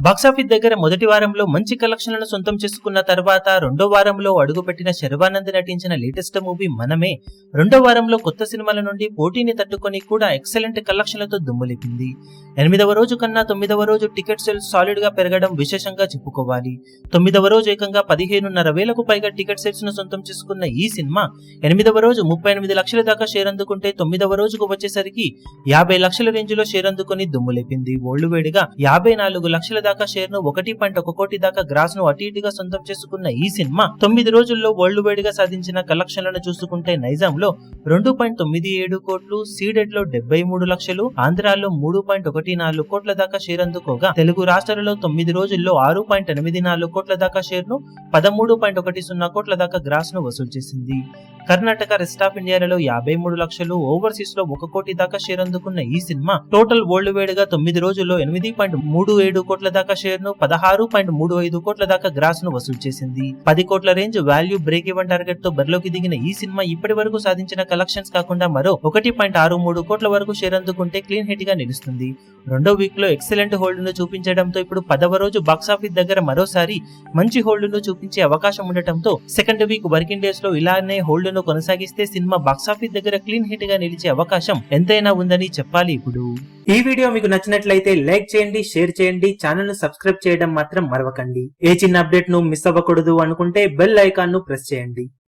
Box office దగ్గర మొదటి వారంలో మంచి కలెక్షన్లను సొంతం చేసుకున్న తర్వాత రెండో వారంలో అడుగుపెట్టిన శర్వానంద్ నటించిన లేటెస్ట్ మూవీ మనమే రెండో వారంలో కొత్త సినిమాల నుండి పోటీని తట్టుకొని కూడా ఎక్సలెంట్ కలెక్షన్లతో దుమ్ములేపింది. 8వ రోజు కన్నా 9వ రోజు టికెట్ సేల్స్ సాలిడ్ గా పెరగడం విశేషంగా చెప్పుకోవాలి. 9వ రోజు ఏకంగా 15,500,000కు పైగా టికెట్ సేల్స్ ను సొంతం చేసుకున్న ఈ సినిమా 8వ రోజు 38 లక్షల దాకా షేర్ అందుకుంటే 9వ రోజుకు వచ్చేసరికి 50 లక్షల రేంజ్ లో షేర్ అందుకుని దుమ్ములేపింది. ఓల్డ్ వేడిగా 54 లక్షల దాకా షేర్ ను 1.1 కోటి దాకా గ్రాస్ ను అటు ఇటుగా సొంతం చేసుకున్న ఈ సినిమా 9 రోజుల్లో వరల్డ్ వైడ్ గా సాధించిన కలెక్షన్లను చూసుకుంటే నైజాంలో 2.97 కోట్లు, సీడెడ్ లో 73 లక్షలు, ఆంధ్రాలో 3.14 కోట్ల దాకా షేర్ అందుకోగా తెలుగు రాష్ట్రాలలో 9 రోజుల్లో 6.84 కోట్ల దాకా షేర్ ను 13.10 కోట్ల దాకా గ్రాస్ ను వసూలు చేసింది. కర్ణాటక, రెస్ట్ ఆఫ్ ఇండియాలలో 53 లక్షలు, ఓవర్సీస్ లో 1 కోటి దాకా షేర్ అందుకున్న ఈ సినిమా టోటల్ వరల్డ్ వైడ్ గా 9 రోజుల్లో 8.37 కోట్ల దాకా షేర్ ను 16.35 కోట్ల దాకా గ్రాస్ ను వసూలు చేసింది. 10 కోట్ల range value break even target తో బరిలోకి దిగిన ఈ సినిమా ఇప్పటి వరకు సాధించిన కలెక్షన్స్ కాకుండా మరో 1.63 కోట్ల వరకు షేర్ అందుకుంటే క్లీన్ హిట్ గా నిలుస్తుంది. రెండో వీక్ లో ఎక్సలెంట్ హోల్డ్ ను చూపించడంతో ఇప్పుడు 10వ రోజు బాక్సాఫీస్ దగ్గర మరోసారి మంచి హోల్డ్ ను చూపించే అవకాశం ఉండటంతో సెకండ్ వీక్ వర్కింగ్ డేస్ లో ఇలానే హోల్డ్ ను కొనసాగిస్తే సినిమా బాక్సాఫీస్ దగ్గర క్లీన్ హిట్ గా నిలిచే అవకాశం ఎంతైనా ఉందని చెప్పాలి. ఇప్పుడు ఈ వీడియో మీకు నచ్చినట్లయితే లైక్ చేయండి, షేర్ చేయండి, ఛానల్ ను సబ్స్క్రైబ్ చేయడం మాత్రం మరవకండి. ఏ చిన్న అప్డేట్ ను మిస్ అవ్వకూడదు అనుకుంటే బెల్ ఐకాన్ ను ప్రెస్ చేయండి.